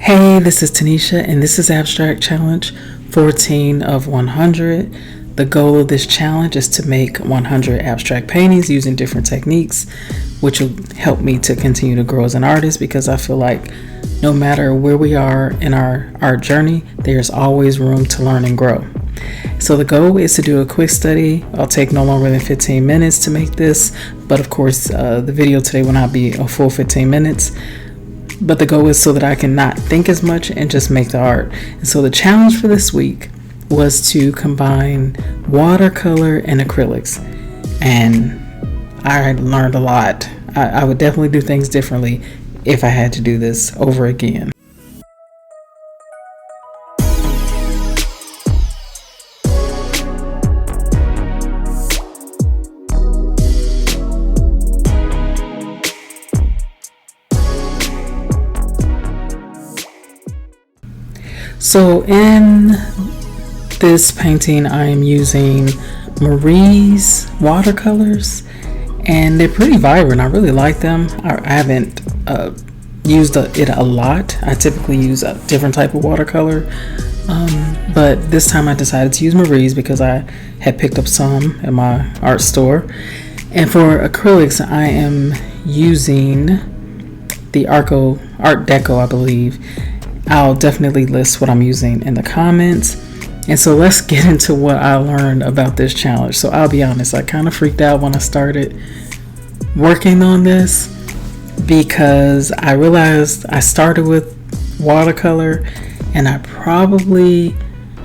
Hey, this is Tanisha, and this is Abstract Challenge 14 of 100. The goal of this challenge is to make 100 abstract paintings using different techniques, which will help me to continue to grow as an artist, because I feel like no matter where we are in our art journey, there's always room to learn and grow. So the goal is to do a quick study. I'll take no longer than 15 minutes to make this, but of course the video today will not be a full 15 minutes. But the goal is so that I can not think as much and just make the art. And so the challenge for this week was to combine watercolor and acrylics. And I learned a lot. I would definitely do things differently if I had to do this over again. So in this painting, I am using Marie's watercolors, and they're pretty vibrant. I really like them. I haven't used it a lot. I typically use a different type of watercolor, but this time I decided to use Marie's because I had picked up some at my art store. And for acrylics, I am using the Art Deco, I believe. I'll definitely list what I'm using in the comments. And so let's get into what I learned about this challenge. So I'll be honest, I kind of freaked out when I started working on this, because I realized I started with watercolor and I probably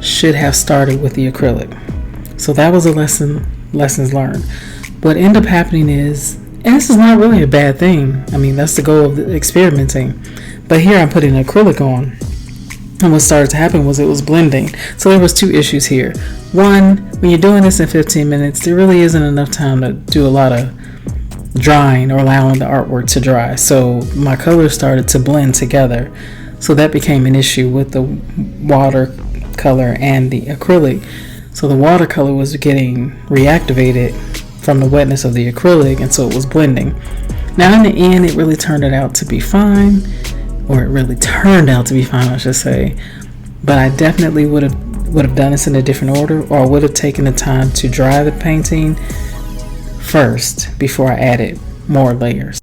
should have started with the acrylic. So that was a lessons learned. What ended up happening is, and this is not really a bad thing, I mean, that's the goal of the experimenting, but here I'm putting acrylic on, and what started to happen was it was blending. So there was two issues here. One, when you're doing this in 15 minutes, there really isn't enough time to do a lot of drying or allowing the artwork to dry. So my colors started to blend together. So that became an issue with the watercolor and the acrylic. So the watercolor was getting reactivated from the wetness of the acrylic, and so it was blending. Now in the end, it really turned out to be fine. Or it really turned out to be fine, I should say. But I definitely would have done this in a different order, or I would have taken the time to dry the painting first before I added more layers.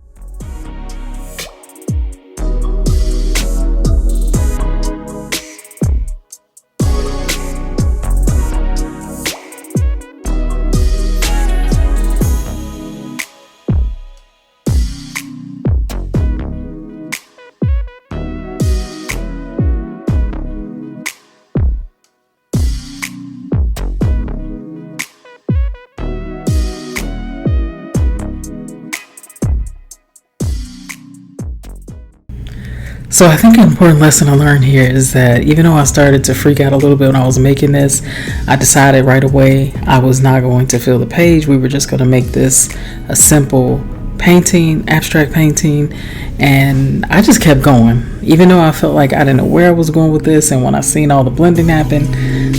So I think an important lesson I learned here is that even though I started to freak out a little bit when I was making this, I decided right away I was not going to fill the page. We were just going to make this a simple painting, abstract painting, and I just kept going. Even though I felt like I didn't know where I was going with this, and when I seen all the blending happen,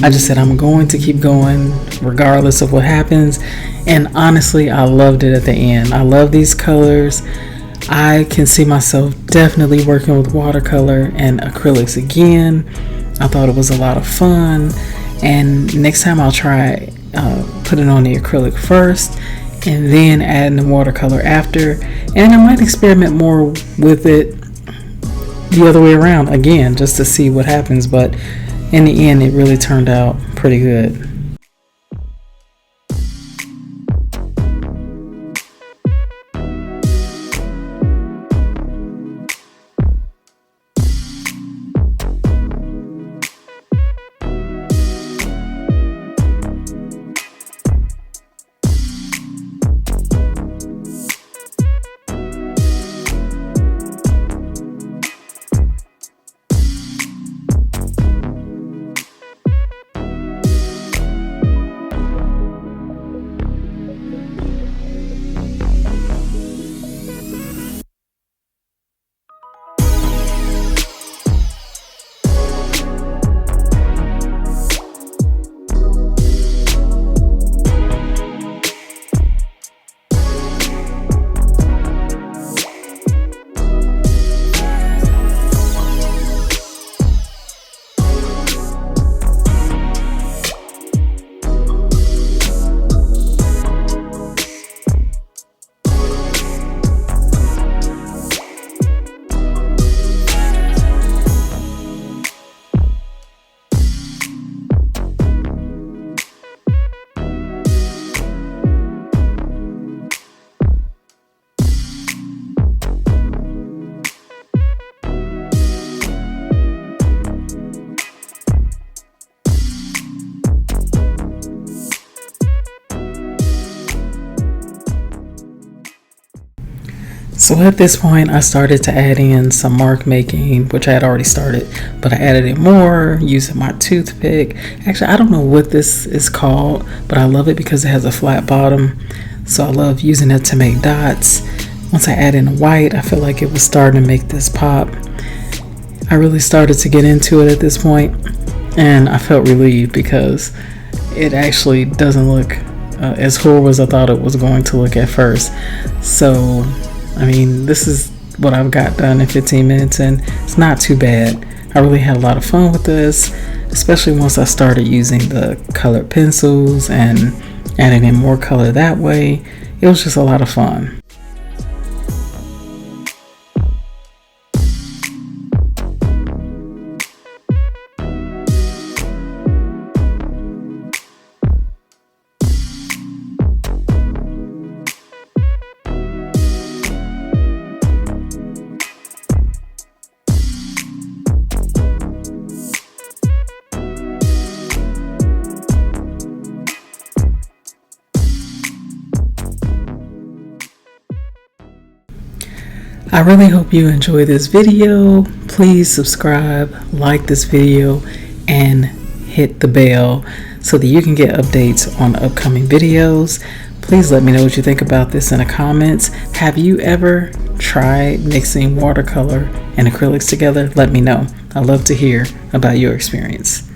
I just said I'm going to keep going regardless of what happens. And honestly, I loved it at the end. I love these colors. I can see myself definitely working with watercolor and acrylics again. I thought it was a lot of fun, and next time I'll try putting on the acrylic first and then adding the watercolor after, and I might experiment more with it the other way around again, just to see what happens. But in the end, it really turned out pretty good. So at this point, I started to add in some mark making, which I had already started, but I added in more using my toothpick. Actually, I don't know what this is called, but I love it because it has a flat bottom. So I love using it to make dots. Once I add in white, I feel like it was starting to make this pop. I really started to get into it at this point, and I felt relieved because it actually doesn't look as horrible as I thought it was going to look at first. So I mean, this is what I've got done in 15 minutes, and it's not too bad. I really had a lot of fun with this, especially once I started using the colored pencils and adding in more color that way. It was just a lot of fun. I really hope you enjoy this video. Please subscribe, like this video, and hit the bell so that you can get updates on upcoming videos. Please let me know what you think about this in the comments. Have you ever tried mixing watercolor and acrylics together? Let me know. I'd love to hear about your experience.